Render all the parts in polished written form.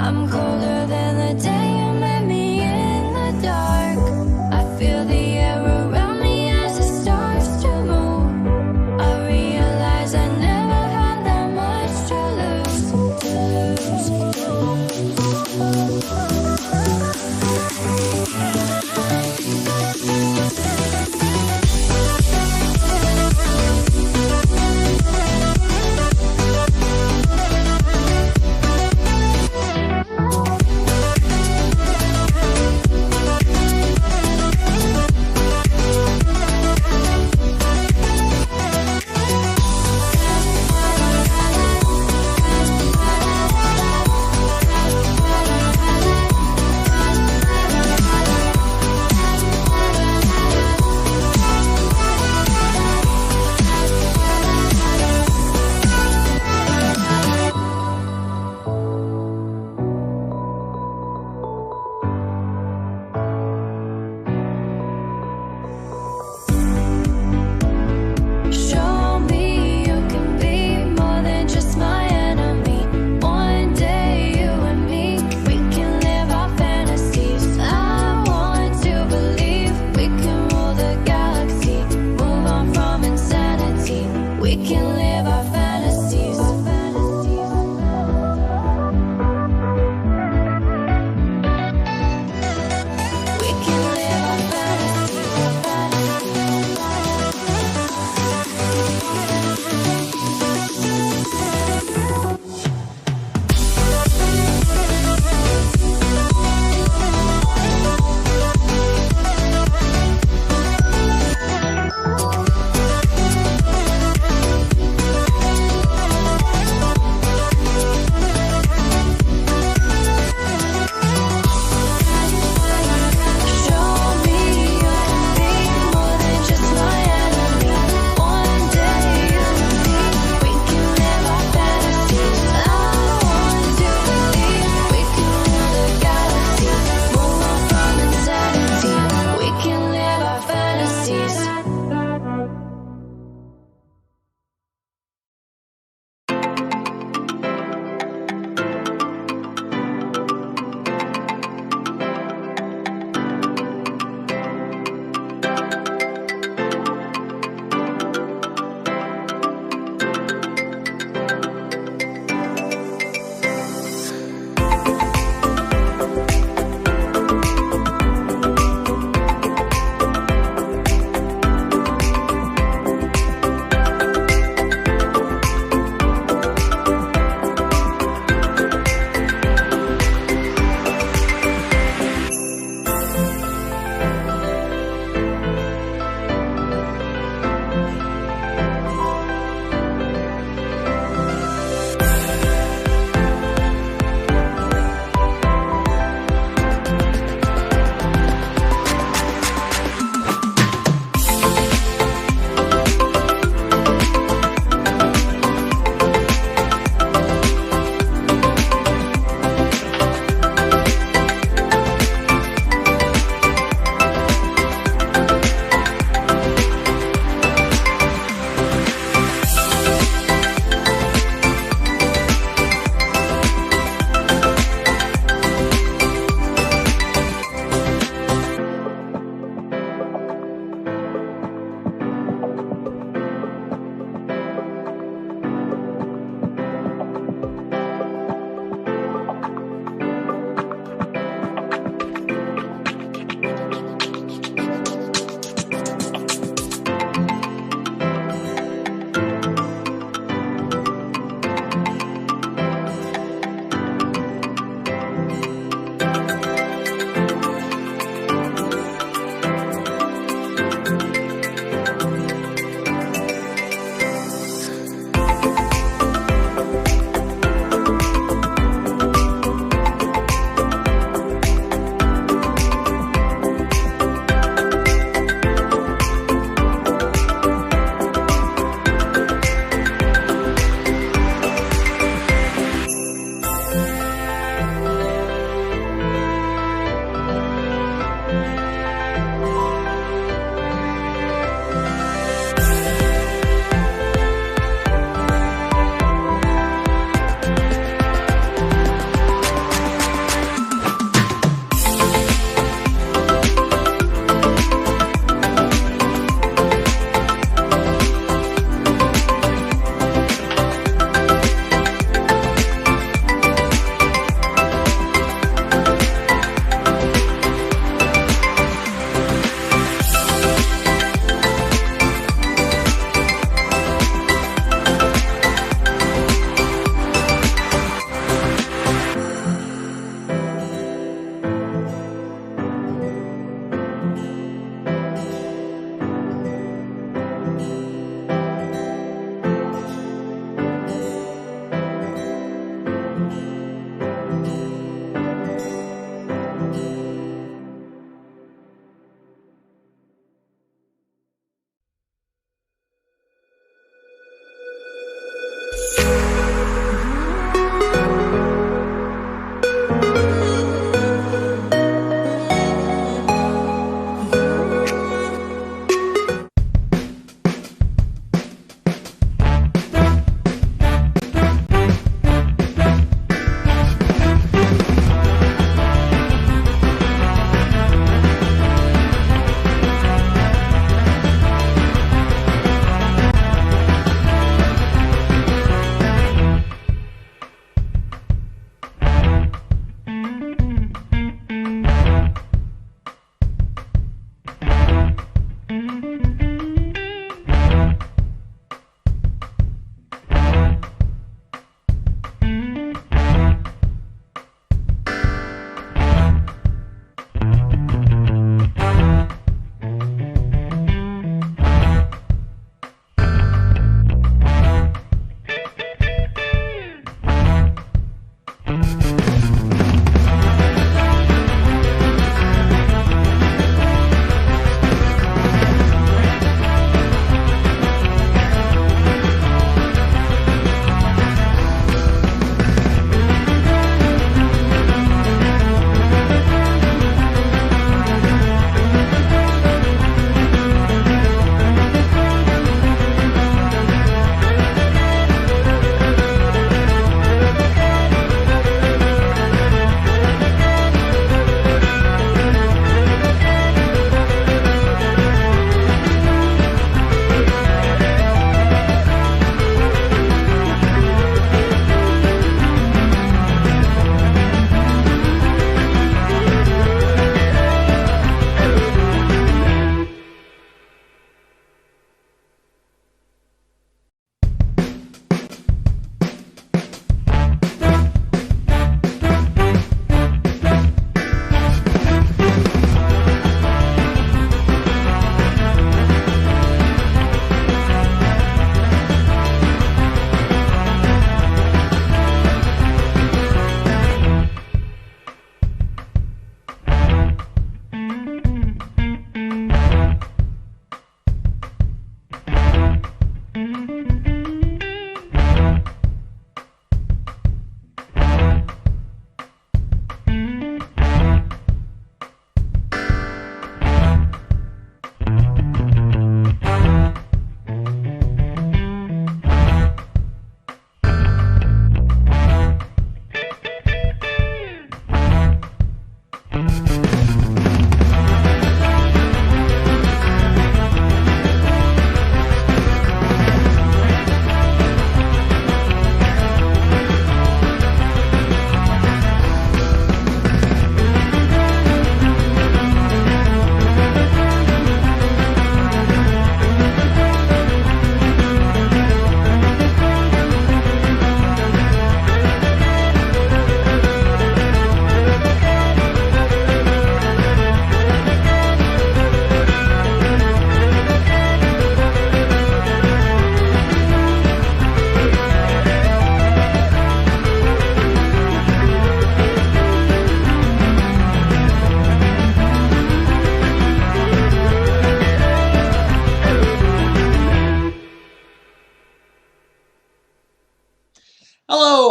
I'm colder than the day you met me in the dark. I feel the air around me as it starts to move. I realize I never had that much to lose,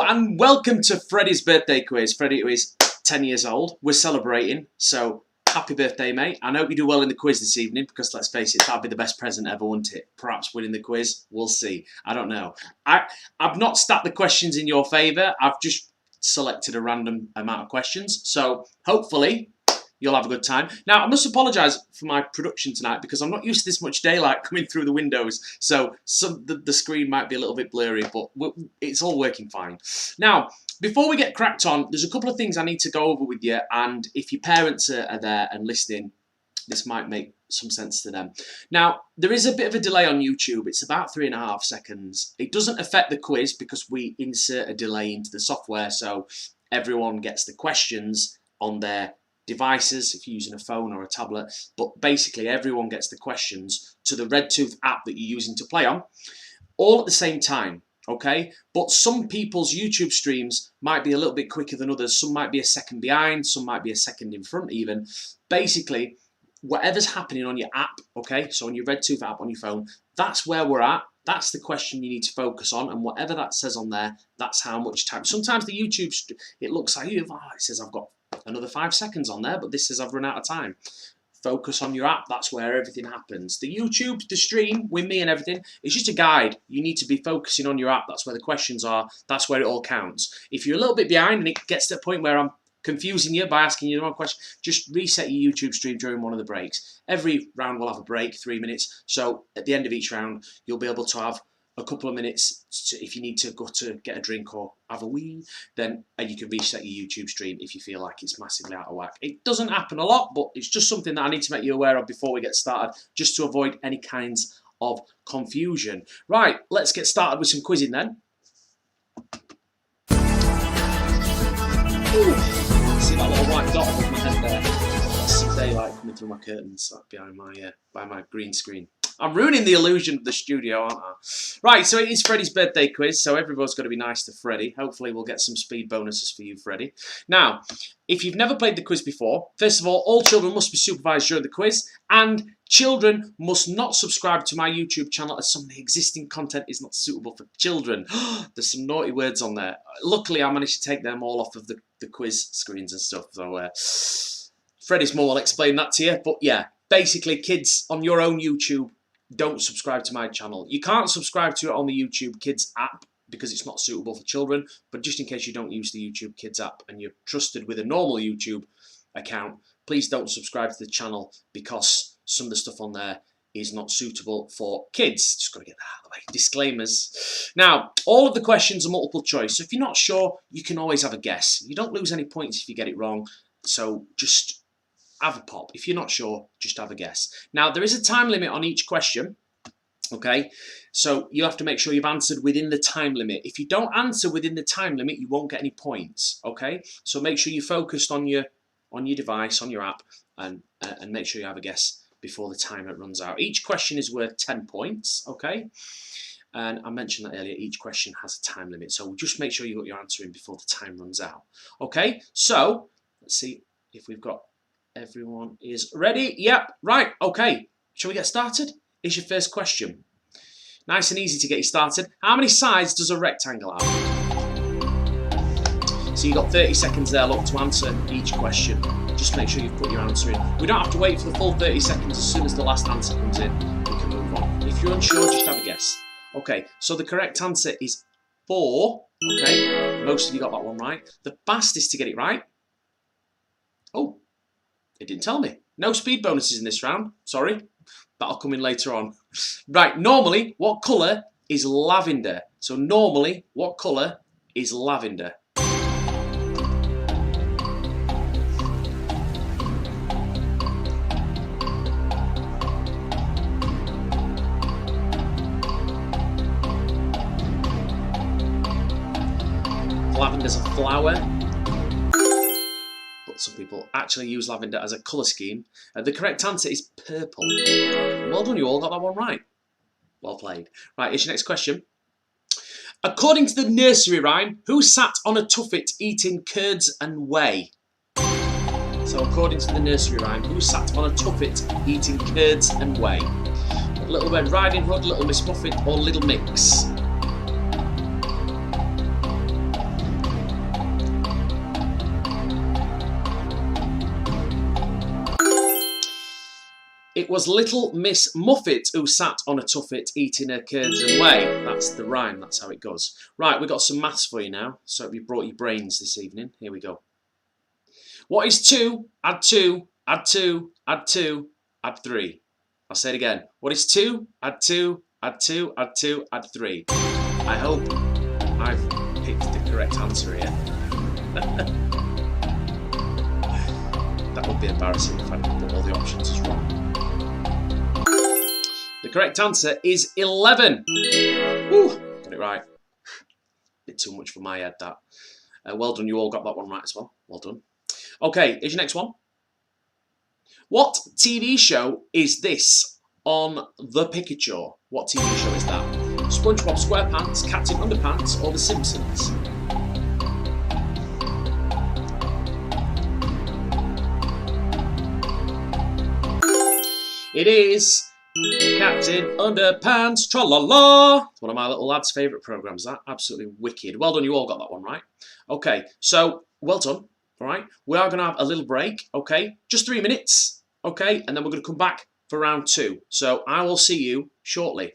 and welcome to Freddie's birthday quiz. Freddie is 10 years old. We're celebrating, so happy birthday, mate. I hope you do well in the quiz this evening, because let's face it, that'd be the best present ever, wouldn't it? Perhaps winning the quiz. We'll see. I don't know. I've not stacked the questions in your favour. I've just selected a random amount of questions. So hopefully you'll have a good time. Now, I must apologise for my production tonight, because I'm not used to this much daylight coming through the windows. So the screen might be a little bit blurry, but it's all working fine. Now, before we get cracked on, there's a couple of things I need to go over with you. And if your parents are there and listening, this might make some sense to them. Now, there is a bit of a delay on YouTube. It's about 3.5 seconds. It doesn't affect the quiz because we insert a delay into the software, so everyone gets the questions on their devices if you're using a phone or a tablet. But basically, everyone gets the questions to the RedTooth app that you're using to play on, all at the same time. Okay, but some people's YouTube streams might be a little bit quicker than others. Some might be a second behind, some might be a second in front even. Basically, whatever's happening on your app, okay, so on your RedTooth app on your phone, that's where we're at. That's the question you need to focus on, and whatever that says on there, that's how much time. Sometimes the YouTube, it looks like it says I've got another 5 seconds on there, but this says I've run out of time. Focus on your app. That's where everything happens. The YouTube, the stream with me and everything, it's just a guide. You need to be focusing on your app. That's where the questions are. That's where it all counts. If you're a little bit behind and it gets to the point where I'm confusing you by asking you the wrong question, just reset your YouTube stream during one of the breaks. Every round will have a break, 3 minutes. So at the end of each round, you'll be able to have a couple of minutes if you need to go to get a drink or have a wee, then you can reset your YouTube stream if you feel like it's massively out of whack. It doesn't happen a lot, but it's just something that I need to make you aware of before we get started, just to avoid any kinds of confusion. Right, let's get started with some quizzing then. Ooh, see that little white dot above my head there? That's some daylight coming through my curtains behind my green screen. I'm ruining the illusion of the studio, aren't I? Right, so it is Freddie's birthday quiz, so everybody's got to be nice to Freddie. Hopefully we'll get some speed bonuses for you, Freddie. Now, if you've never played the quiz before, first of all children must be supervised during the quiz, and children must not subscribe to my YouTube channel as some of the existing content is not suitable for children. There's some naughty words on there. Luckily, I managed to take them all off of the quiz screens and stuff, so Freddie's mum will explain that to you. But yeah, basically, kids on your own YouTube, don't subscribe to my channel. You can't subscribe to it on the YouTube Kids app because it's not suitable for children, but just in case you don't use the YouTube Kids app and you're trusted with a normal YouTube account, please don't subscribe to the channel because some of the stuff on there is not suitable for kids. Just got to get that out of the way. Disclaimers. Now, all of the questions are multiple choice, so if you're not sure, you can always have a guess. You don't lose any points if you get it wrong, so just have a pop. If you're not sure, just have a guess. Now, there is a time limit on each question, okay? So you have to make sure you've answered within the time limit. If you don't answer within the time limit, you won't get any points, okay? So make sure you're focused on your device, on your app, and make sure you have a guess before the timer runs out. Each question is worth 10 points, okay? And I mentioned that earlier, each question has a time limit. So just make sure you got your answer in before the time runs out, okay? So let's see if we've got everyone is ready. Yep, right, okay. Shall we get started? Here's your first question. Nice and easy to get you started. How many sides does a rectangle have? So you've got 30 seconds there, look, to answer each question. Just make sure you've put your answer in. We don't have to wait for the full 30 seconds. As soon as the last answer comes in, we can move on. If you're unsure, just have a guess. Okay, so the correct answer is 4. Okay, most of you got that one right. The fastest to get it right. Oh, it didn't tell me. No speed bonuses in this round. Sorry. That'll come in later on. Right, normally, what colour is lavender? So normally, what colour is lavender? Lavender's a flower. Some people actually use lavender as a colour scheme. The correct answer is purple. Well done, you all got that one right. Well played. Right, here's your next question. According to the nursery rhyme, who sat on a tuffet eating curds and whey? So according to the nursery rhyme, who sat on a tuffet eating curds and whey? Little Red Riding Hood, Little Miss Muffet, or Little Mix? It was little Miss Muffet who sat on a tuffet eating her curds and whey. That's the rhyme, that's how it goes. Right, we've got some maths for you now. So have you brought your brains this evening? Here we go. What is 2 add 2 add 2 add 2 add 3? I'll say it again. What is 2 add 2 add 2 add 2 add 3? I hope I've picked the correct answer here. That would be embarrassing if I put all the options as wrong. The correct answer is 11. Woo, got it right. Bit too much for my head, that. Well done, you all got that one right as well. Well done. Okay, here's your next one. What TV show is this on the Picture? What TV show is that? SpongeBob SquarePants, Captain Underpants, or The Simpsons? It is Captain Underpants, tra-la-la. It's one of my little lad's favourite programmes, that. Absolutely wicked. Well done, you all got that one right. Okay, so, well done. All right, we are going to have a little break, okay? Just 3 minutes, okay? And then we're going to come back for round 2. So I will see you shortly.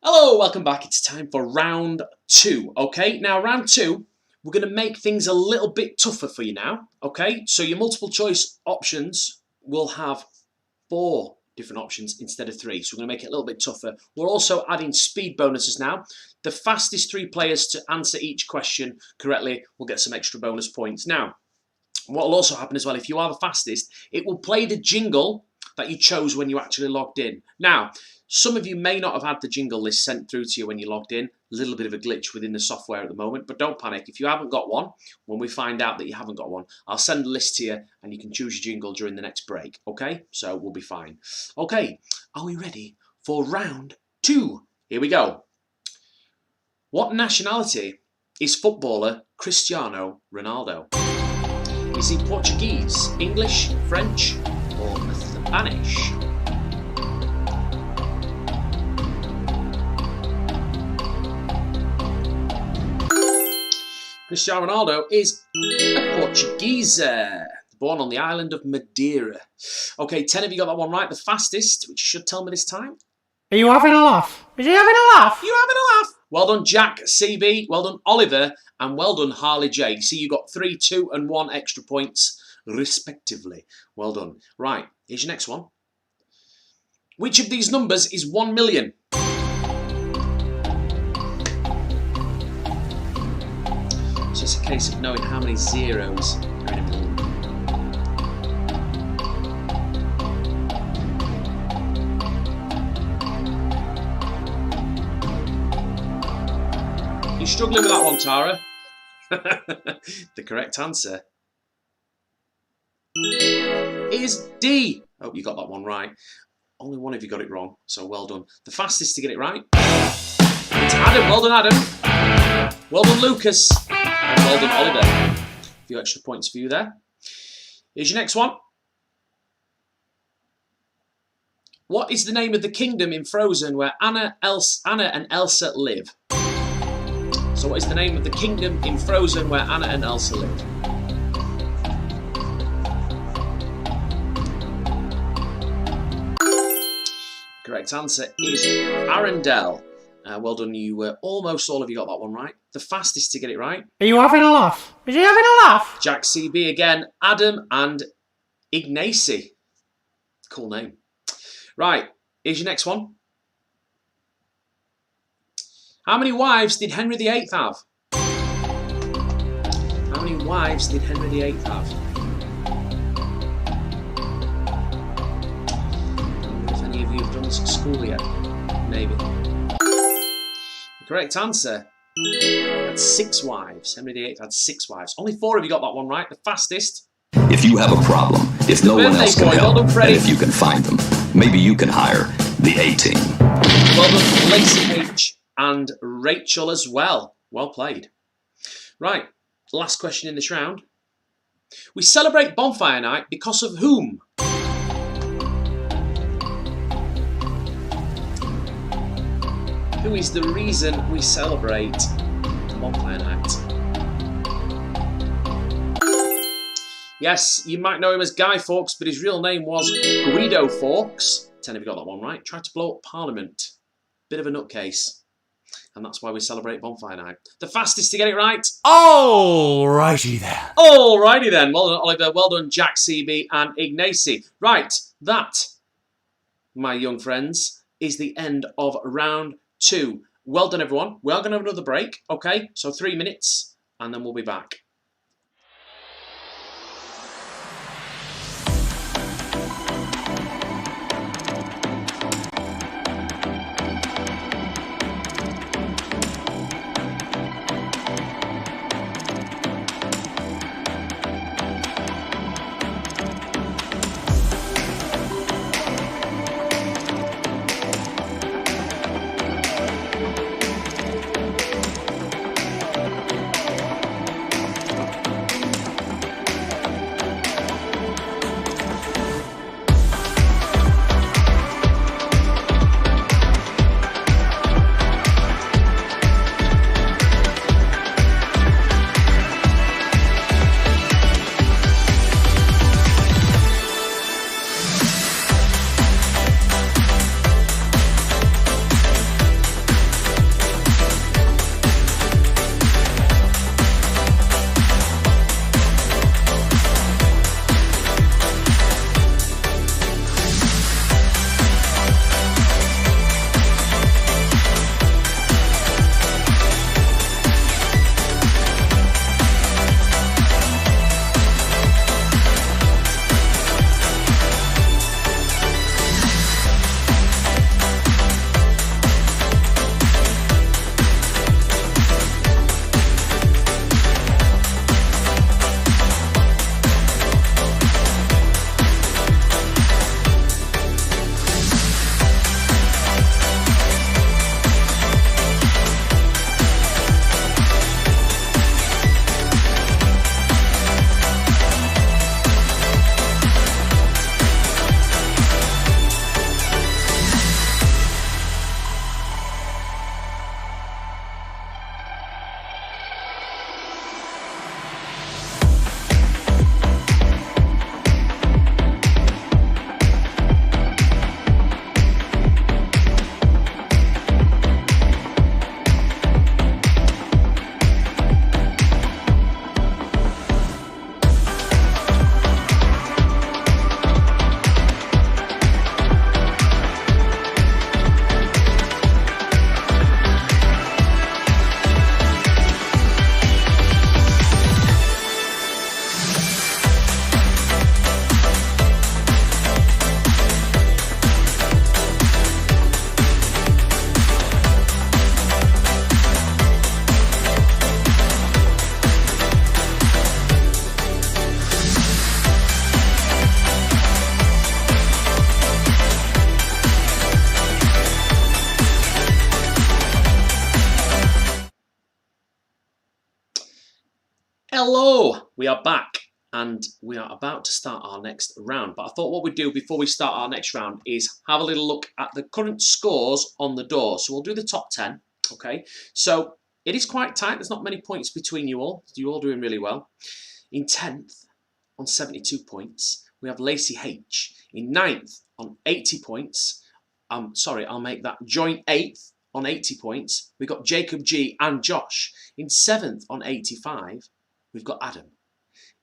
Hello, welcome back. It's time for round 2, okay? Now, round 2, we're going to make things a little bit tougher for you now, okay? So your multiple choice options will have 4 different options instead of 3. So we're going to make it a little bit tougher. We're also adding speed bonuses now. The fastest 3 players to answer each question correctly will get some extra bonus points. Now, what will also happen as well, if you are the fastest, it will play the jingle that you chose when you actually logged in. Now, Some of you may not have had the jingle list sent through to you when you logged in. A little bit of a glitch within the software at the moment, but don't panic. If you haven't got one, when we find out that you haven't got one, I'll send a list to you and you can choose your jingle during the next break, okay? So we'll be fine. Okay, are we ready for round 2? Here we go. What nationality is footballer Cristiano Ronaldo? Is he Portuguese, English, French, or Spanish? Cristiano Ronaldo is a Portuguese, born on the island of Madeira. Okay, 10 of you got that one right. The fastest, which you should tell me this time. Are you having a laugh? Is he having a laugh? You having a laugh? Well done, Jack CB. Well done, Oliver. And well done, Harley J. See, you got 3, 2, and 1 extra points, respectively. Well done. Right, here's your next one. Which of these numbers is 1 million? So it's a case of knowing how many zeros are in a million. You're struggling with that one, Tara. The correct answer is D. Hope you got that one right. Only one of you got it wrong, so well done. The fastest to get it right, it's Adam. Well done, Adam. Well done, Lucas. And well done, Oliver. A few extra points for you there. Here's your next one. What is the name of the kingdom in Frozen where Anna and Elsa live? So what is the name of the kingdom in Frozen where Anna and Elsa live? Correct answer is Arendelle. Well done, you almost all of you got that one right. The fastest to get it right. Are you having a laugh? Is he having a laugh? Jack CB again, Adam and Ignacy. Cool name. Right, here's your next one. How many wives did Henry VIII have? How many wives did Henry VIII have? I wonder if any of you have done this at school yet. Maybe. The correct answer, he had 6 wives. Henry VIII had 6 wives. Only 4 of you got that one right. The fastest. If you have a problem, if no one else can boy. help, Well done, Freddie. and if you can find them, maybe you can hire the A-Team. Well done, Lacey H. and Rachel as well. Well played. Right, last question in this round. We celebrate Bonfire Night because of whom? Who is the reason we celebrate Bonfire Night? Yes, you might know him as Guy Fawkes, but his real name was Guido Fawkes. 10 of you got that one right. Tried to blow up Parliament. Bit of a nutcase. And that's why we celebrate Bonfire Night. The fastest to get it right. Alrighty then. Alrighty then. Well done, Oliver. Well done, Jack CB and Ignacy. Right, that, my young friends, is the end of round 2. Well done, everyone. We are going to have another break, okay? So 3 minutes, and then we'll be back. Hello, we are back and we are about to start our next round. But I thought what we'd do before we start our next round is have a little look at the current scores on the door. So we'll do the top 10, okay? So it is quite tight. There's not many points between you all. You're all doing really well. In 10th on 72 points, we have Lacey H. In 9th on 80 points, I'll make that joint 8th on 80 points. We've got Jacob G and Josh. In 7th on 85, we've got Adam.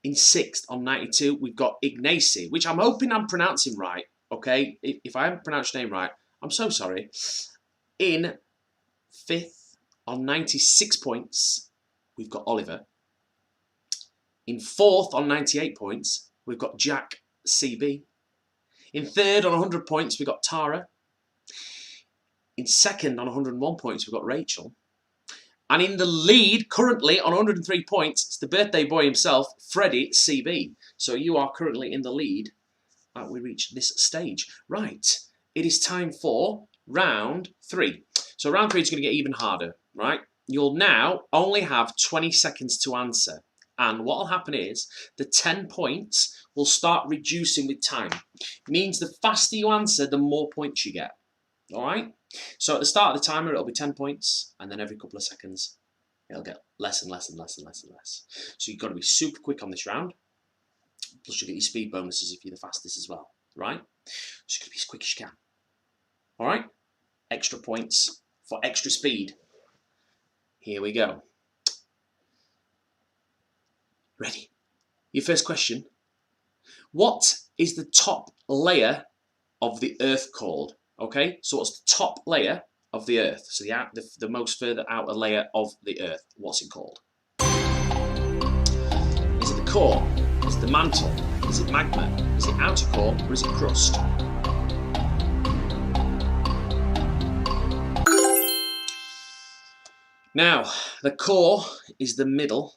In 6th on 92, we've got Ignacy, which I'm hoping I'm pronouncing right, okay? If I haven't pronounced your name right, I'm so sorry. In 5th on 96 points, we've got Oliver. In 4th on 98 points, we've got Jack CB. In 3rd on 100 points, we've got Tara. In 2nd on 101 points, we've got Rachel. And in the lead, currently on 103 points, it's the birthday boy himself, Freddie CB. So you are currently in the lead as we reach this stage. Right, it is time for round 3. So round 3 is going to get even harder, right? You'll now only have 20 seconds to answer. And what will happen is the 10 points will start reducing with time. Means the faster you answer, the more points you get. All right? So at the start of the timer, it'll be 10 points, and then every couple of seconds, it'll get less and less and less and less and less. So you've got to be super quick on this round. Plus, you get your speed bonuses if you're the fastest as well, right? So you've got to be as quick as you can. All right? Extra points for extra speed. Here we go. Ready? Your first question. What is the top layer of the Earth called? Okay, so what's the top layer of the Earth? So the most further outer layer of the Earth. What's it called? Is it the core? Is it the mantle? Is it magma? Is it outer core? Or is it crust? Now, the core is the middle.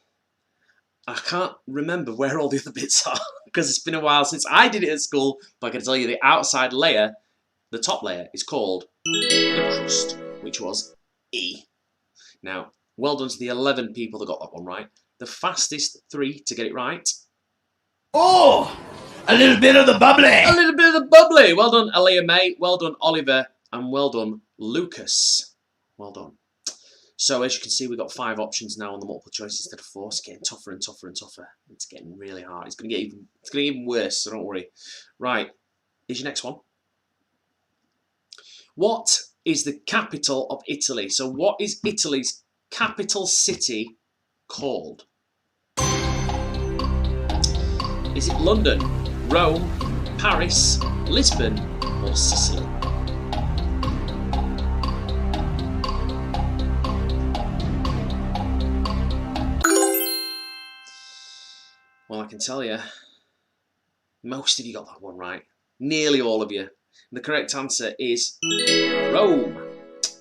I can't remember where all the other bits are because it's been a while since I did it at school, but I can tell you the outside layer, the top layer, is called the crust, which was E. Now, well done to the 11 people that got that one right. The fastest 3 to get it right. Oh, a little bit of the bubbly. A little bit of the bubbly. Well done, Alea May. Well done, Oliver. And well done, Lucas. Well done. So as you can see, we've got 5 options now on the multiple choice instead of 4. It's getting tougher and tougher and tougher. It's getting really hard. It's going to get even worse, so don't worry. Right, here's your next one. What is the capital of Italy? So what is Italy's capital city called? Is it London, Rome, Paris, Lisbon, or Sicily? Well, I can tell you, most of you got that one right. Nearly all of you. And the correct answer is Rome.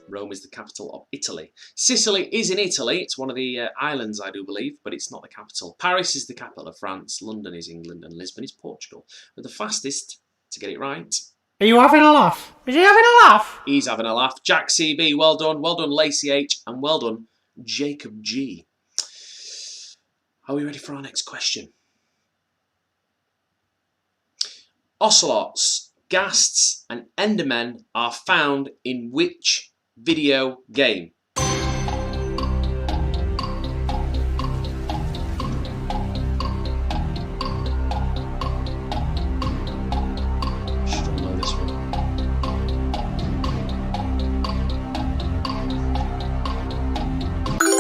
Rome is the capital of Italy. Sicily is in Italy. It's one of the islands, I do believe, but it's not the capital. Paris is the capital of France. London is England, and Lisbon is Portugal. But the fastest to get it right. Are you having a laugh? Is he having a laugh? He's having a laugh. Jack CB, well done. Well done, Lacey H. And well done, Jacob G. Are we ready for our next question? Ocelots, ghasts, and endermen are found in which video game? Should all know this one.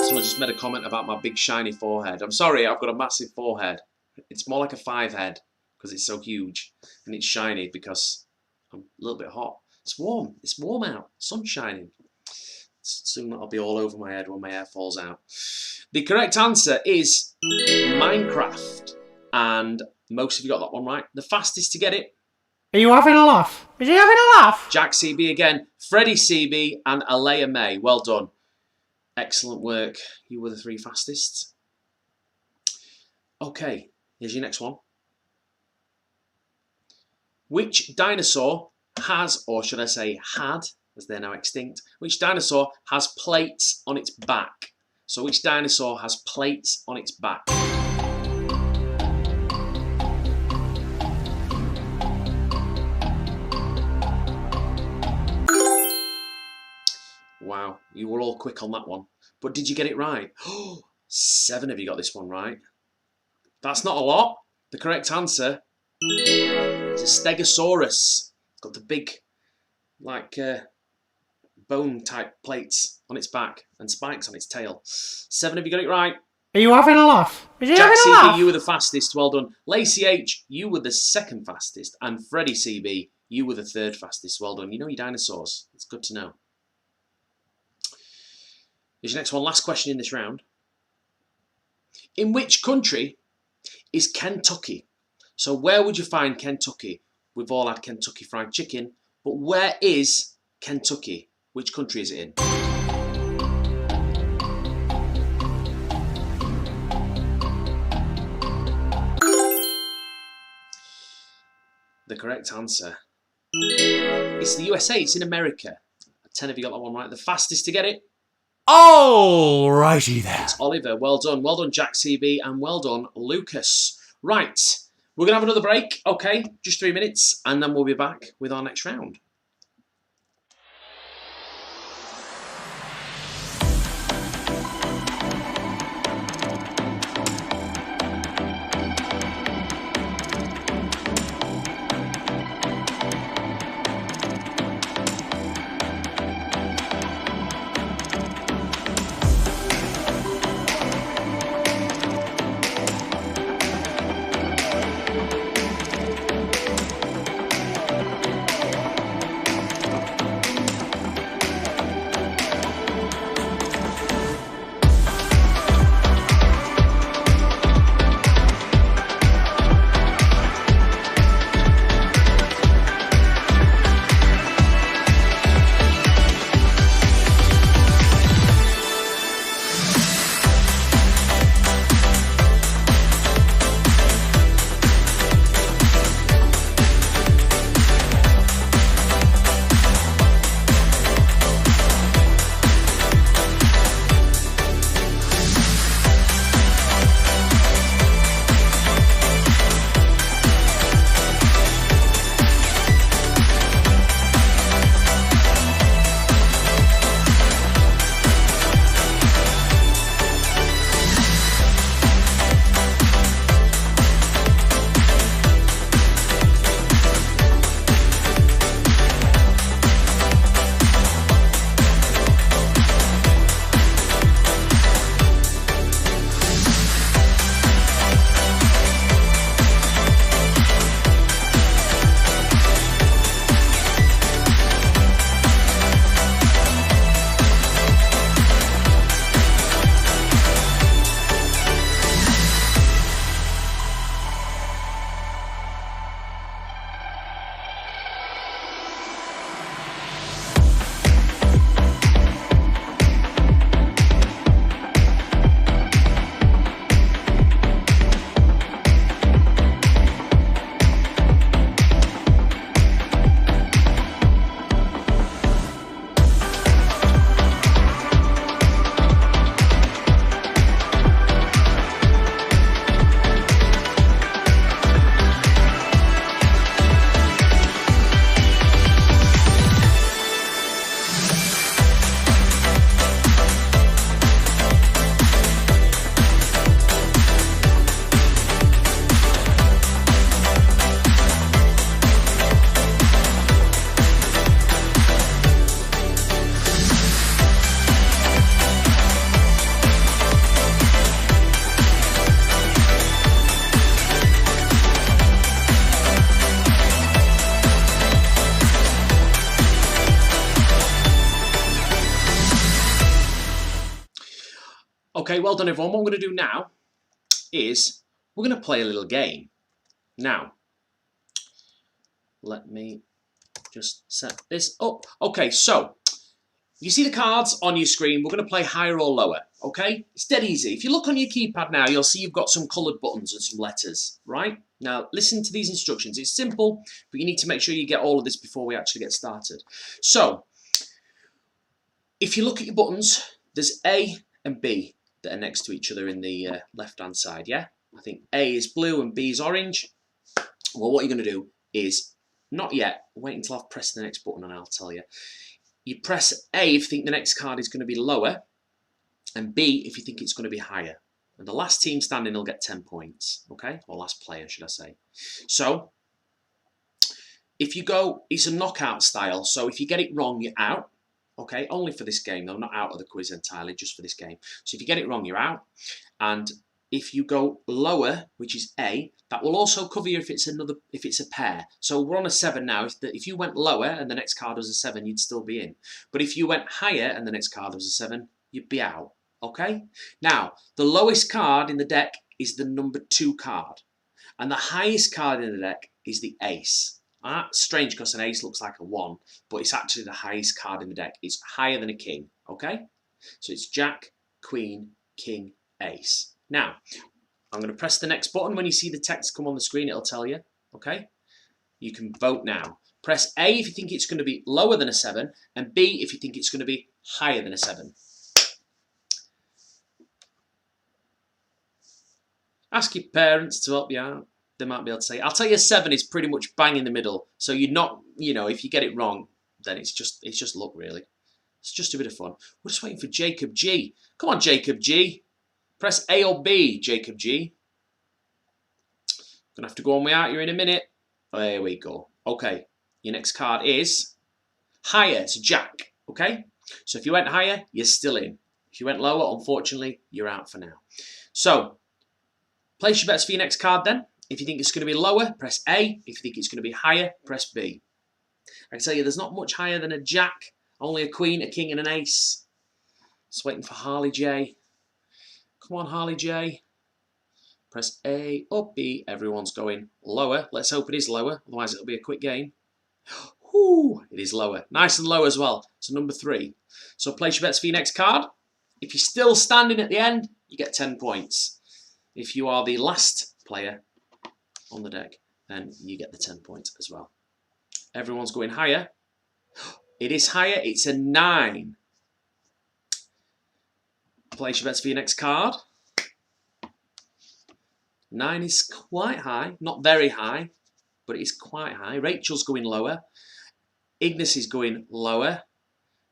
Someone just made a comment about my big shiny forehead. I'm sorry, I've got a massive forehead. It's more like a 5 head. Because it's so huge and it's shiny because I'm a little bit hot. It's warm. It's warm out. Sun's shining. Soon that'll be all over my head when my hair falls out. The correct answer is Minecraft. And most of you got that one right. The fastest to get it. Are you having a laugh? Is he having a laugh? Jack CB again. Freddie CB and Alea May. Well done. Excellent work. You were the 3 fastest. Okay, here's your next one. Which dinosaur has, or should I say had, as they're now extinct, which dinosaur has plates on its back? So which dinosaur has plates on its back? Wow, you were all quick on that one. But did you get it right? 7 of you got this one right. That's not a lot. The correct answer is a Stegosaurus. It's got the big, like, bone-type plates on its back and spikes on its tail. 7 of you got it right. Are you having a laugh? Is he Jack having a CB, laugh? you were the fastest. Well done. Lacey H, you were the second fastest. And Freddie CB, you were the third fastest. Well done. You know your dinosaurs. It's good to know. Here's your next one. Last question in this round. In which country is Kentucky? So where would you find Kentucky? We've all had Kentucky Fried Chicken. But where is Kentucky? Which country is it in? The correct answer. It's the USA. It's in America. 10 of you got that one right. The fastest to get it. Alrighty then. It's Oliver. Well done. Well done, Jack CB. And well done, Lucas. Right. We're going to have another break. Okay. Just 3 minutes. And then we'll be back with our next round. Okay, well done everyone. What I'm going to do now is we're going to play a little game. Now, let me just set this up. Okay, so you see the cards on your screen. We're going to play higher or lower, okay? It's dead easy. If you look on your keypad now, you'll see you've got some coloured buttons and some letters, right? Now, listen to these instructions. It's simple, but you need to make sure you get all of this before we actually get started. So, if you look at your buttons, there's A and B that are next to each other in the left-hand side, yeah? I think A is blue and B is orange. Well, what you're going to do is, not yet, wait until I've pressed the next button and I'll tell you. You press A if you think the next card is going to be lower, and B if you think it's going to be higher. And the last team standing will get 10 points, okay? Or last player, should I say. So, if you go, it's a knockout style, so if you get it wrong, you're out. Okay, only for this game though, not out of the quiz entirely, just for this game. So if you get it wrong, you're out. And if you go lower, which is A, that will also cover you if it's a pair. So we're on a 7 now. If you went lower and the next card was a 7, you'd still be in. But if you went higher and the next card was a 7, you'd be out. Okay? Now, the lowest card in the deck is the number 2 card. And the highest card in the deck is the ace. That's strange because an ace looks like a 1, but it's actually the highest card in the deck. It's higher than a king, okay? So it's jack, queen, king, ace. Now, I'm going to press the next button. When you see the text come on the screen, it'll tell you, okay? You can vote now. Press A if you think it's going to be lower than a 7, and B if you think it's going to be higher than a 7. Ask your parents to help you out. They might be able to say, I'll tell you 7 is pretty much bang in the middle. So you're not, if you get it wrong, then it's just luck, really. It's just a bit of fun. We're just waiting for Jacob G. Come on, Jacob G. Press A or B, Jacob G. Gonna have to go on without you in a minute. There we go. Okay, your next card is higher, so jack, okay? So if you went higher, you're still in. If you went lower, unfortunately, you're out for now. So, place your bets for your next card then. If you think it's going to be lower, press A. If you think it's going to be higher, press B. I can tell you there's not much higher than a jack. Only a queen, a king and an ace. Just waiting for Harley J. Come on, Harley J. Press A or B. Everyone's going lower. Let's hope it is lower. Otherwise it'll be a quick game. Whoo, it is lower. Nice and low as well. So number 3. So place your bets for your next card. If you're still standing at the end, you get 10 points. If you are the last player on the deck, then you get the 10 points as well. Everyone's going higher. It is higher. It's a 9. Place your bets for your next card. 9 is quite high. Not very high, but it is quite high. Rachel's going lower. Ignis is going lower.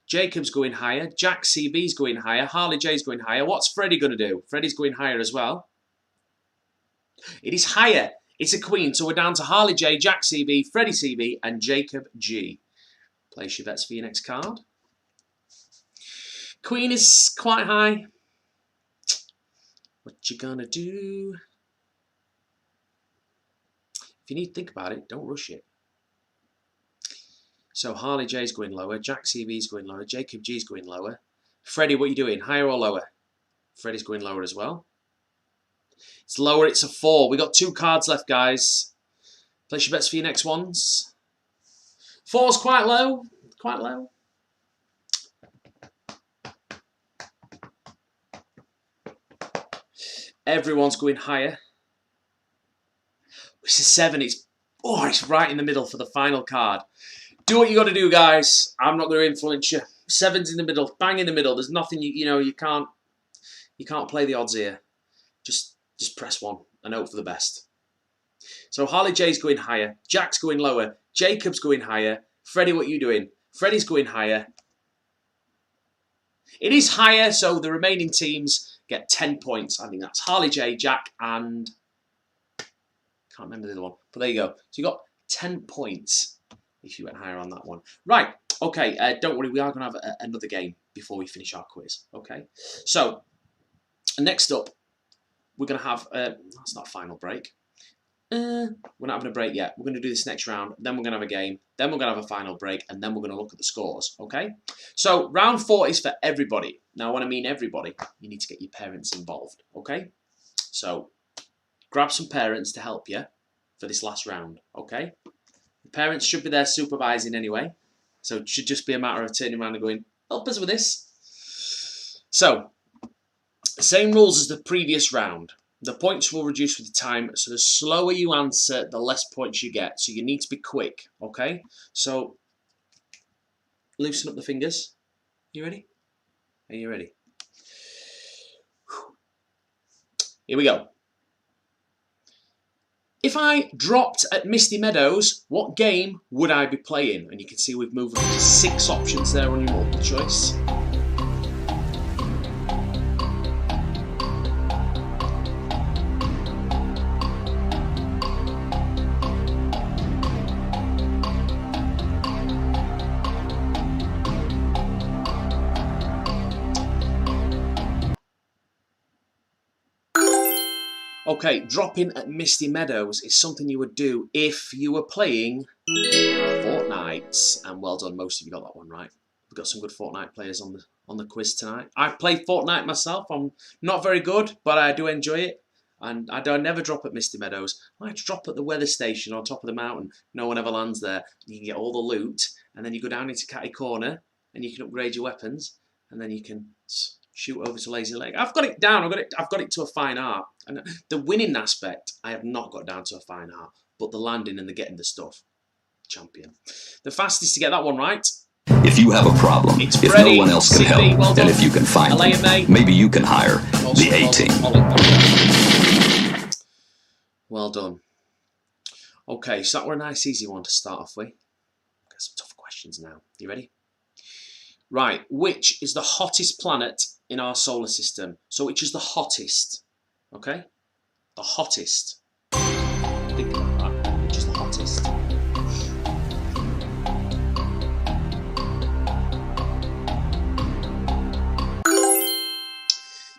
Jacob's going higher. Jack CB's going higher. Harley J's going higher. What's Freddie going to do? Freddie's going higher as well. It is higher. It's a queen, so we're down to Harley J, Jack CB, Freddie CB, and Jacob G. Place your bets for your next card. Queen is quite high. What you gonna do? If you need to think about it, don't rush it. So Harley J's going lower, Jack CB's going lower, Jacob G's going lower. Freddie, what are you doing? Higher or lower? Freddie's going lower as well. It's lower, it's a 4. We got 2 cards left, guys. Place your bets for your next ones. 4's quite low. Quite low. Everyone's going higher. It's a 7. It's right in the middle for the final card. Do what you got to do, guys. I'm not going to influence you. 7's in the middle, bang in the middle. There's nothing you can't play the odds here. Just press 1 and hope for the best. So Harley J's going higher, Jack's going lower, Jacob's going higher. Freddie, what are you doing? Freddie's going higher. It is higher, so the remaining teams get 10 points. I think that's Harley J, Jack, and can't remember the other one. But there you go. So you got 10 points if you went higher on that one. Right. Okay. Don't worry. We are going to have another game before we finish our quiz. Okay. So next up, we're going to have, that's not a final break. We're not having a break yet. We're going to do this next round, then we're going to have a game, then we're going to have a final break, and then we're going to look at the scores, okay? So, round 4 is for everybody. Now, when I mean everybody, you need to get your parents involved, okay? So, grab some parents to help you for this last round, okay? The parents should be there supervising anyway, so it should just be a matter of turning around and going, help us with this. So, same rules as the previous round. The points will reduce with the time, so the slower you answer, the less points you get. So you need to be quick, okay? So, loosen up the fingers. You ready? Are you ready? Here we go. If I dropped at Misty Meadows, what game would I be playing? And you can see we've moved up to 6 options there on your multiple choice. Okay, dropping at Misty Meadows is something you would do if you were playing Fortnite. And well done, most of you got that one right. We've got some good Fortnite players on the quiz tonight. I've played Fortnite myself. I'm not very good, but I do enjoy it. And I never drop at Misty Meadows. I like to drop at the weather station on top of the mountain. No one ever lands there. You can get all the loot, and then you go down into Catty Corner, and you can upgrade your weapons, and then you can shoot over to Lazy Lake. I've got it down. I've got it to a fine art. And the winning aspect, I have not got down to a fine art. But the landing and the getting the stuff, champion. The fastest to get that one right. If you have a problem, It's if Freddie, no one else can CB, help, well done. and if you can find Alea them, May. maybe you can hire Also, the A-Team. Well done. Okay, so that were a nice easy one to start off with. Got some tough questions now. You ready? Right, which is the hottest planet in our solar system? So which is the hottest? Okay? The hottest. Think about that. Which is the hottest?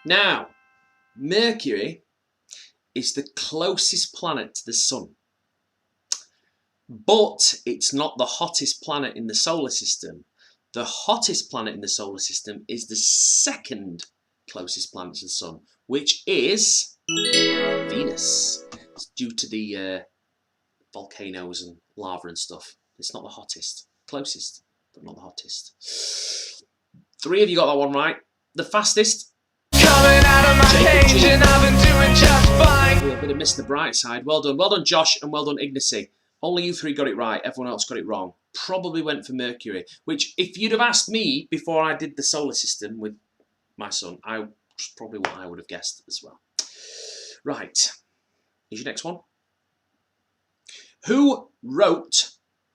Now, Mercury is the closest planet to the Sun. But it's not the hottest planet in the solar system. The hottest planet in the solar system is the second closest planet to the Sun, which is Venus. It's due to the volcanoes and lava and stuff. It's not the hottest. Closest, but not the hottest. 3 of you got that one right. The fastest. Coming out of my cage and I've been doing just fine. A bit of Mr. Brightside. Well done, Josh, and well done, Ignacy. Only you 3 got it right. Everyone else got it wrong. Probably went for Mercury, which if you'd have asked me before I did the solar system with my son, probably what I would have guessed as well. Right, here's your next one. Who wrote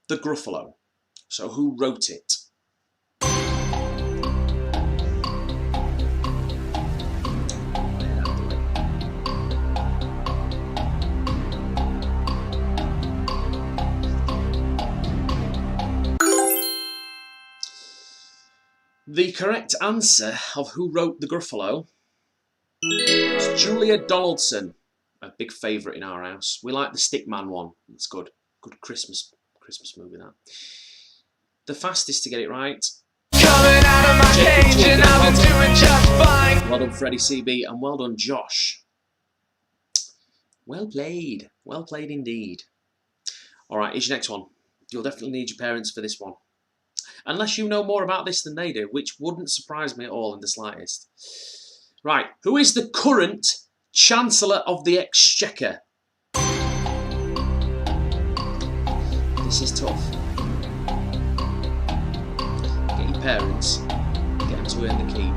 the Gruffalo? So who wrote it? The correct answer of who wrote the Gruffalo is Julia Donaldson, a big favourite in our house. We like the Stickman one. It's good. Good Christmas movie, that. The fastest to get it right. Coming out of my cage and I've been doing just fine. Well done, Freddie CB, and well done, Josh. Well played. Well played indeed. All right, here's your next one. You'll definitely need your parents for this one. Unless you know more about this than they do, which wouldn't surprise me at all in the slightest. Right, who is the current Chancellor of the Exchequer? This is tough. Get your parents, get them to earn the keep.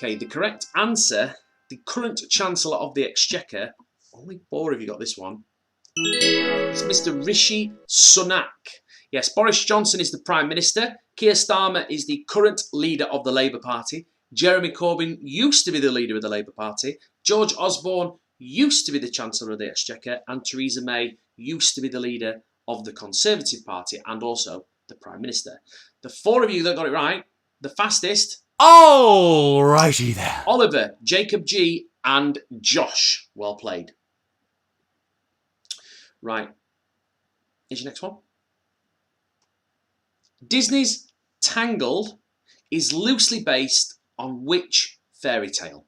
Okay, the correct answer, the current Chancellor of the Exchequer, only 4 of you got this one, it's Mr. Rishi Sunak. Yes, Boris Johnson is the Prime Minister, Keir Starmer is the current leader of the Labour Party, Jeremy Corbyn used to be the leader of the Labour Party, George Osborne used to be the Chancellor of the Exchequer, and Theresa May used to be the leader of the Conservative Party and also the Prime Minister. The 4 of you that got it right, the fastest... Alrighty then. Oliver, Jacob G, and Josh. Well played. Right. Here's your next one. Disney's Tangled is loosely based on which fairy tale?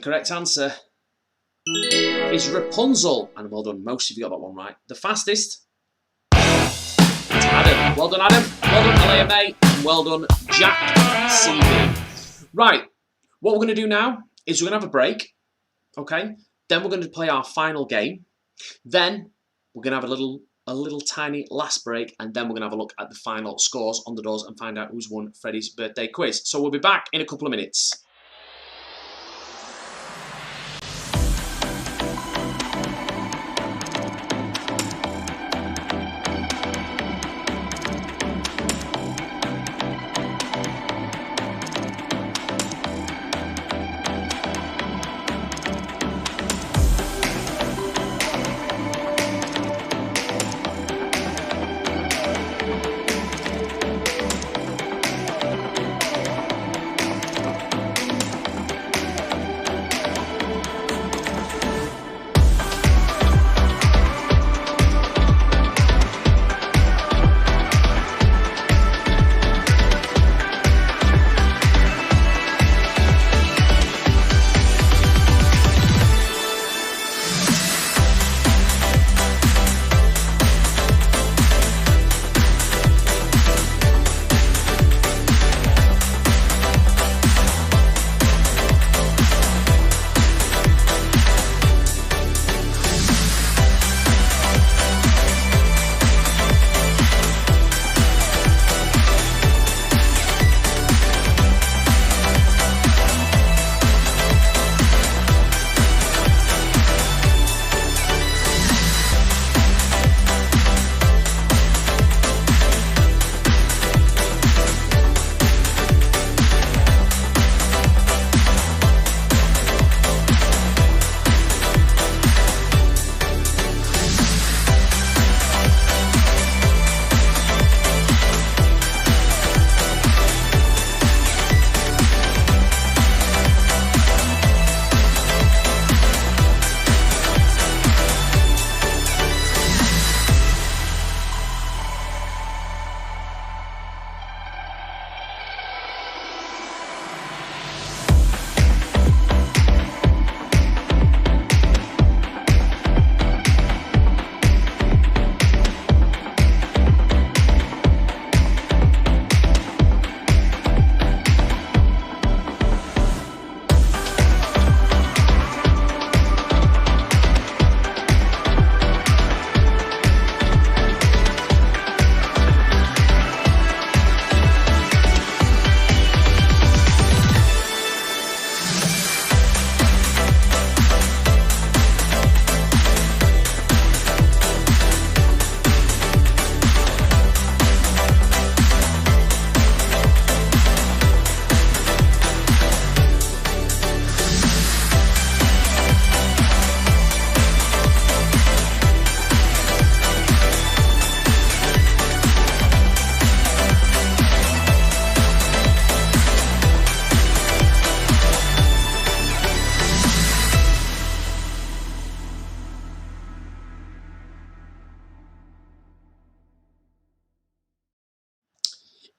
correct answer is Rapunzel. And well done, most of you got that one right. The fastest, it's Adam. Well done, Adam. Well done, Alea May. And well done, Jack CV. Right, what we're going to do now is we're going to have a break, okay? Then we're going to play our final game. Then we're going to have a little tiny last break, and then we're going to have a look at the final scores on the doors and find out who's won Freddie's birthday quiz. So we'll be back in a couple of minutes.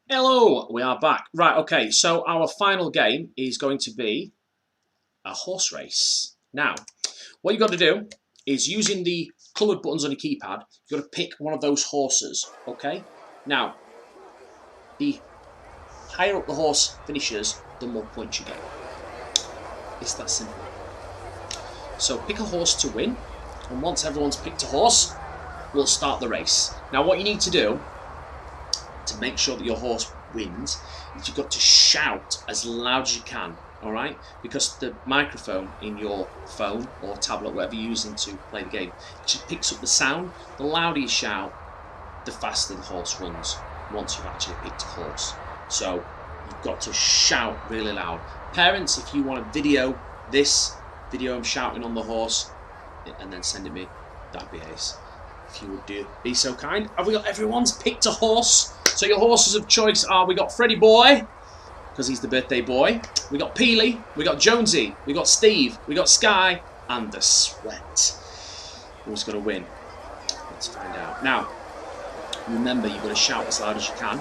Hello, we are back. Right, okay, so our final game is going to be a horse race. Now, what you've got to do is using the coloured buttons on your keypad, you've got to pick one of those horses, okay? Now, the higher up the horse finishes, the more points you get. It's that simple. So pick a horse to win, and once everyone's picked a horse, we'll start the race. Now, what you need to do to make sure that your horse wins is you've got to shout as loud as you can, all right? Because the microphone in your phone or tablet, whatever you're using to play the game, it just picks up the sound. The louder you shout, the faster the horse runs once you've actually picked a horse. So you've got to shout really loud. Parents, if you want to video this video I'm shouting on the horse and then send it me, that'd be ace. If you would be so kind. Have we got everyone's picked a horse? So your horses of choice are, we got Freddie Boy, because he's the birthday boy. We got Peely, we got Jonesy, we got Steve, we got Sky, and the Sweat. Who's going to win? Let's find out. Now, remember, you've got to shout as loud as you can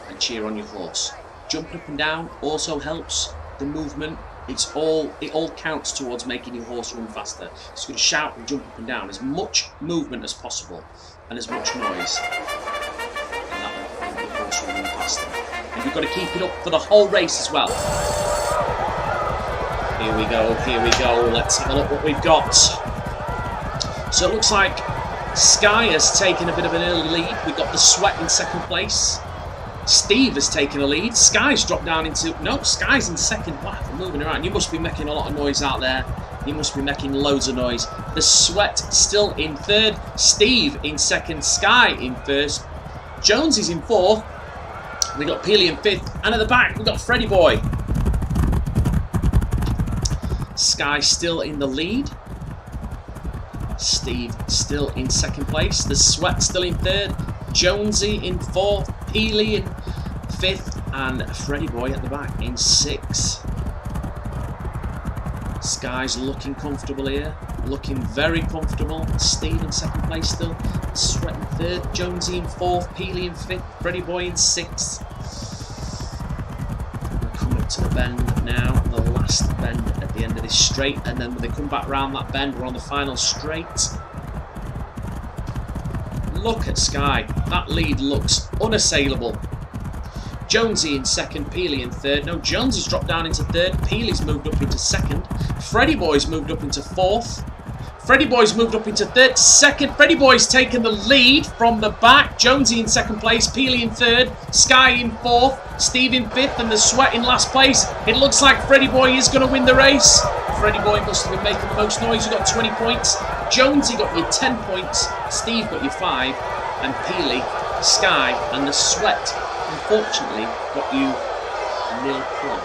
and cheer on your horse. Jumping up and down also helps the movement it all counts towards making your horse run faster. It's going to shout and jump up and down, as much movement as possible, and as much noise. And that will make your horse run faster. And you've got to keep it up for the whole race as well. Here we go, here we go. Let's have a look what we've got. So it looks like Sky has taken a bit of an early lead. We've got the Sweat in second place. Steve has taken a lead. Sky's dropped down into... No, Sky's in second. Wow, they're moving around. You must be making a lot of noise out there. You must be making loads of noise. The Sweat still in third. Steve in second. Sky in first. Jones is in fourth. We got Peely in fifth. And at the back, we've got Freddie Boy. Sky still in the lead. Steve still in second place. The Sweat still in third. Jonesy in fourth. Peely in fifth. And Freddie Boy at the back in sixth. Sky's looking comfortable here. Looking very comfortable. Steve in second place still. Sweat in third. Jonesy in fourth. Peely in fifth. Freddie Boy in sixth. We're coming up to the bend now. The last bend at the end of this straight. And then when they come back round that bend, we're on the final straight. Look at Sky. That lead looks unassailable. Jonesy in second, Peely in third. No, Jonesy's dropped down into third. Peely's moved up into second. Freddie Boy's moved up into fourth. Freddie Boy's moved up into third. Second, Freddie Boy's taken the lead from the back. Jonesy in second place, Peely in third, Sky in fourth, Steve in fifth, and the Sweat in last place. It looks like Freddie Boy is going to win the race. Freddie Boy must have been making the most noise. You got 20 points. Jonesy got you 10 points. Steve got you 5. And Peely, Sky, and the Sweat, unfortunately, got you 0 point.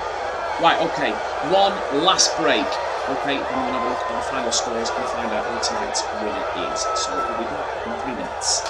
Right, okay. One last break. Okay, and we're going to have a look at the final scores and find out who tonight's winner is. So we'll be back in 3 minutes.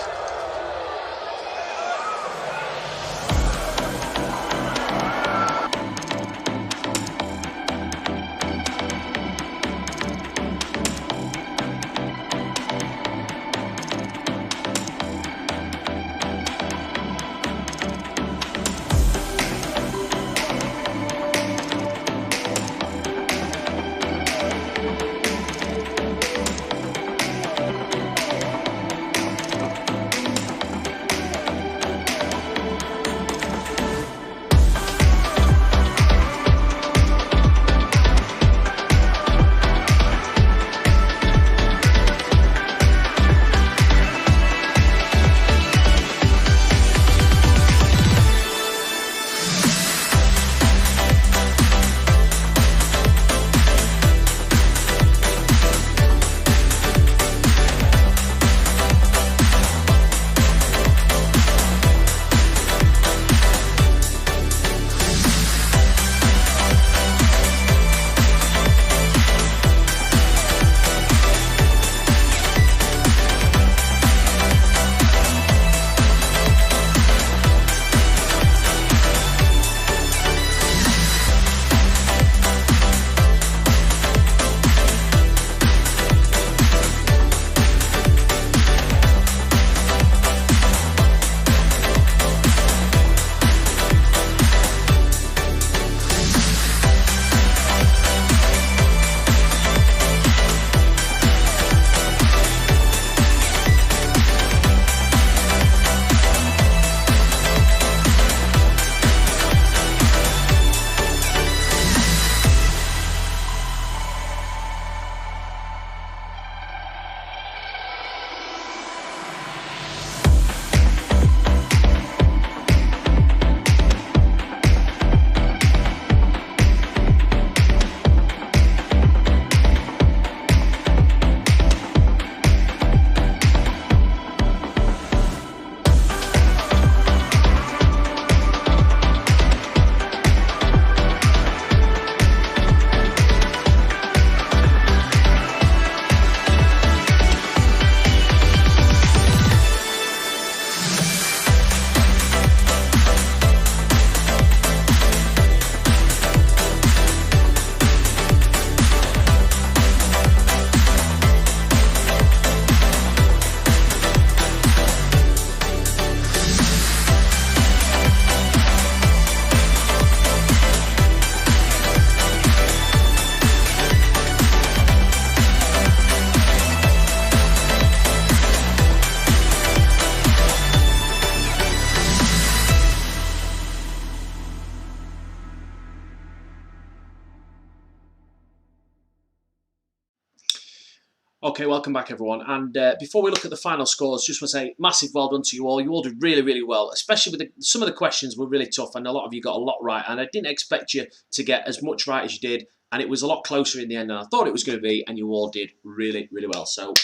Okay, welcome back everyone. And before we look at the final scores, just want to say massive well done to you all. You all did really, really well, especially with some of the questions were really tough and a lot of you got a lot right. And I didn't expect you to get as much right as you did. And it was a lot closer in the end than I thought it was going to be. And you all did really, really well. So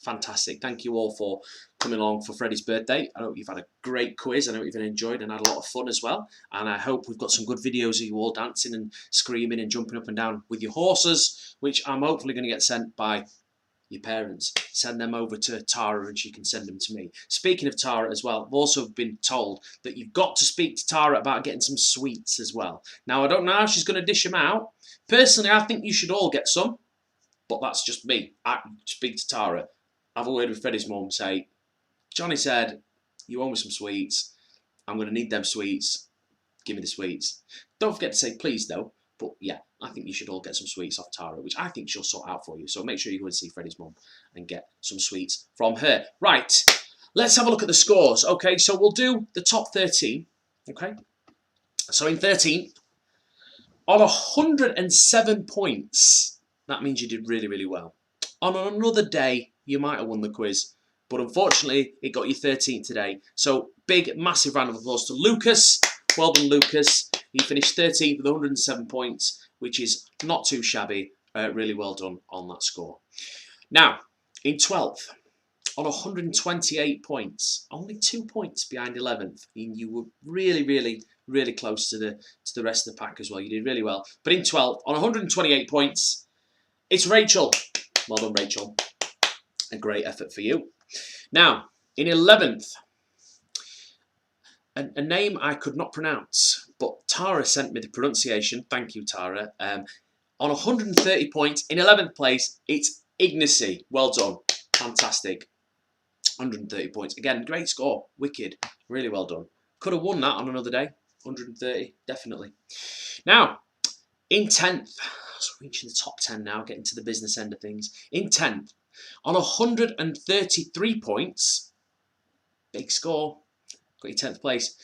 fantastic. Thank you all for coming along for Freddie's birthday. I hope you've had a great quiz. I know you've enjoyed and had a lot of fun as well. And I hope we've got some good videos of you all dancing and screaming and jumping up and down with your horses, which I'm hopefully going to get sent by your parents. Send them over to Tara and she can send them to me. Speaking of Tara as well, I've also been told that you've got to speak to Tara about getting some sweets as well. Now, I don't know how she's going to dish them out. Personally, I think you should all get some, but that's just me. I speak to Tara, have a word with Freddie's mum, say, Johnny said, you owe me some sweets. I'm going to need them sweets. Give me the sweets. Don't forget to say please, though. But yeah, I think you should all get some sweets off Tara, which I think she'll sort out for you. So make sure you go and see Freddie's mum and get some sweets from her. Right, let's have a look at the scores. Okay, so we'll do the top 13. Okay, so in 13th, on 107 points, that means you did really, really well. On another day, you might have won the quiz, but unfortunately, it got you 13th today. So big, massive round of applause to Lucas. Well done, Lucas. He finished 13th with 107 points, which is not too shabby. Really well done on that score. Now, in 12th, on 128 points, only 2 points behind 11th. You were really, really, really close to the rest of the pack as well. You did really well. But in 12th, on 128 points, it's Rachel. Well done, Rachel. A great effort for you. Now, in 11th, a name I could not pronounce, but Tara sent me the pronunciation. Thank you, Tara. On 130 points, in 11th place, it's Ignacy. Well done. Fantastic. 130 points. Again, great score. Wicked. Really well done. Could have won that on another day. 130, definitely. Now, in 10th, so reaching the top 10 now, getting to the business end of things. In 10th, on 133 points, big score. Got your 10th place.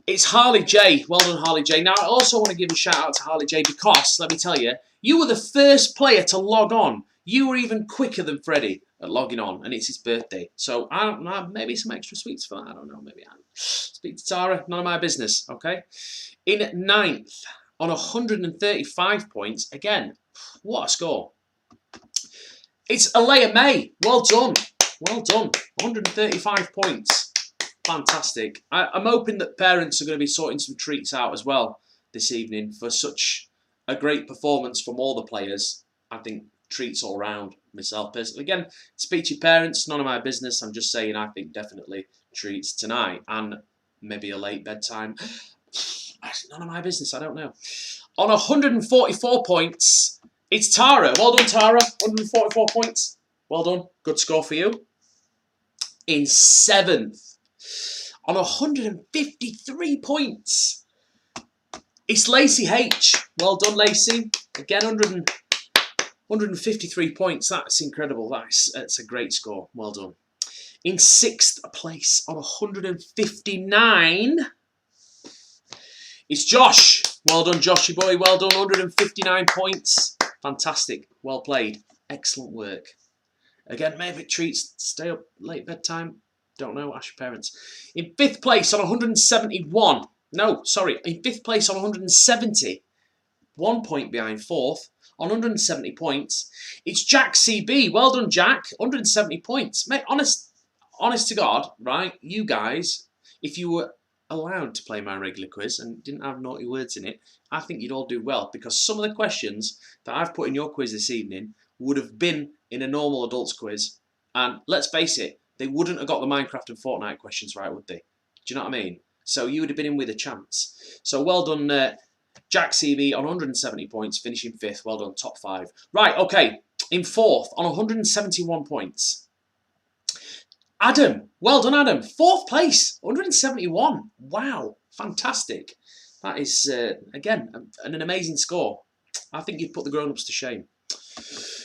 It's Harley J. Well done, Harley J. Now, I also want to give a shout out to Harley J because, let me tell you, you were the first player to log on. You were even quicker than Freddie at logging on, and it's his birthday. So, I don't know, maybe some extra sweets for that. I don't know, maybe I'll speak to Tara. None of my business, okay? In 9th, on 135 points, again, what a score. It's Alea May. Well done. Well done. 135 points. Fantastic. I'm hoping that parents are going to be sorting some treats out as well this evening for such a great performance from all the players. I think treats all round, myself personally. Again, speak to your parents, none of my business. I'm just saying I think definitely treats tonight and maybe a late bedtime. Actually, none of my business, I don't know. On 144 points, it's Tara. Well done, Tara. 144 points. Well done. Good score for you. In 7th, on 153 points, it's Lacey H. Well done, Lacey. Again, 153 points. That's incredible. That's a great score. Well done. In 6th place, on 159, it's Josh. Well done, Joshy boy. Well done. 159 points. Fantastic. Well played. Excellent work. Again, maybe treats. Stay up late bedtime. Don't know. Ask your parents. In 5th place on 171. No, sorry. In 5th place on 170. 1 point behind 4th. On 170 points. It's Jack CB. Well done, Jack. 170 points. Mate, honest to God, right? You guys, if you were allowed to play my regular quiz and didn't have naughty words in it, I think you'd all do well because some of the questions that I've put in your quiz this evening would have been in a normal adults quiz. And let's face it, they wouldn't have got the Minecraft and Fortnite questions right, would they? Do you know what I mean? So you would have been in with a chance. So well done, Jack CV on 170 points, finishing 5th. Well done, top 5. Right, okay. In 4th, on 171 points. Adam. Well done, Adam. 4th place, 171. Wow, fantastic. That is, again, an amazing score. I think you've put the grown-ups to shame.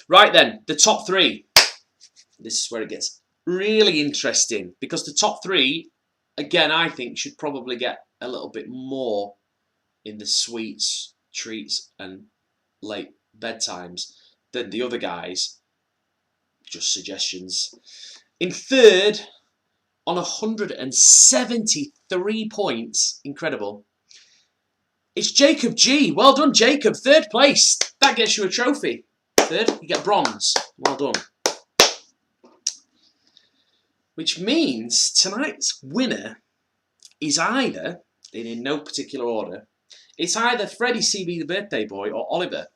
Right then, the top 3. This is where it gets really interesting because the top 3, again, I think should probably get a little bit more in the sweets, treats and late bedtimes than the other guys. just suggestions. In third, on 173 points, incredible, it's Jacob G. Well done, Jacob. Third place. That gets you a trophy. Third, you get bronze. Well done. Which means tonight's winner is either, in no particular order, it's either Freddie CB the birthday boy or Oliver.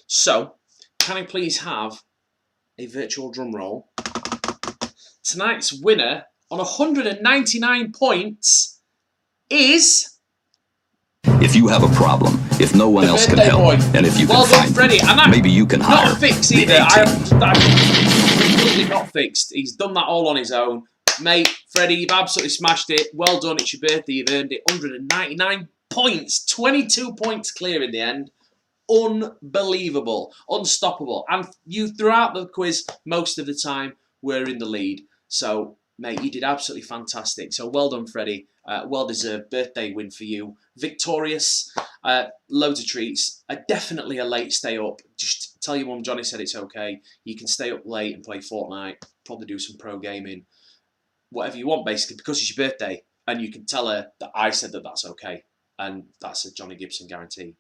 So, can I please have a virtual drum roll? Tonight's winner on 199 points is... If you have a problem, if no one else can birthday help, boy. and if you Well can done, find Freddie. them, And maybe you can hire not fixed the either. A-team. I'm completely not fixed. He's done that all on his own. Mate, Freddie, you've absolutely smashed it. Well done. It's your birthday. You've earned it. 199 points. 22 points clear in the end. Unbelievable. Unstoppable. And you, throughout the quiz, most of the time, were in the lead. So, mate, you did absolutely fantastic. So, well done, Freddie. Well-deserved birthday win for you. Victorious. Loads of treats. Definitely a late stay up. Just tell your mum Johnny said it's okay. You can stay up late and play Fortnite. Probably do some pro gaming. Whatever you want, basically, because it's your birthday. And you can tell her that I said that that's okay. And that's a Johnny Gibson guarantee.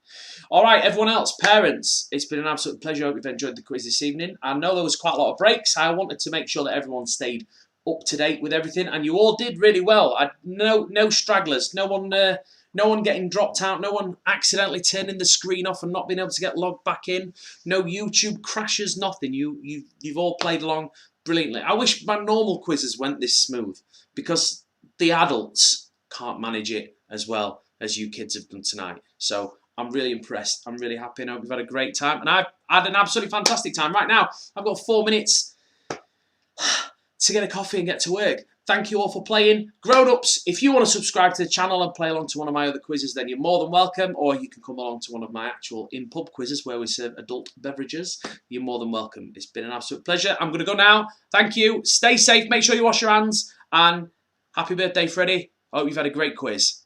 All right, everyone else, parents, it's been an absolute pleasure. I hope you've enjoyed the quiz this evening. I know there was quite a lot of breaks. I wanted to make sure that everyone stayed up to date with everything, and you all did really well. No stragglers, no one getting dropped out, no one accidentally turning the screen off and not being able to get logged back in, no YouTube crashes, nothing. You've all played along brilliantly. I wish my normal quizzes went this smooth, because the adults can't manage it as well as you kids have done tonight. So I'm really impressed. I'm really happy, and I hope you've had a great time. And I've had an absolutely fantastic time. Right now, I've got 4 minutes to get a coffee and get to work. Thank you all for playing. Grown-ups, if you want to subscribe to the channel and play along to one of my other quizzes, then you're more than welcome. Or you can come along to one of my actual in-pub quizzes where we serve adult beverages. You're more than welcome. It's been an absolute pleasure. I'm going to go now. Thank you. Stay safe. Make sure you wash your hands. And happy birthday, Freddie. I hope you've had a great quiz.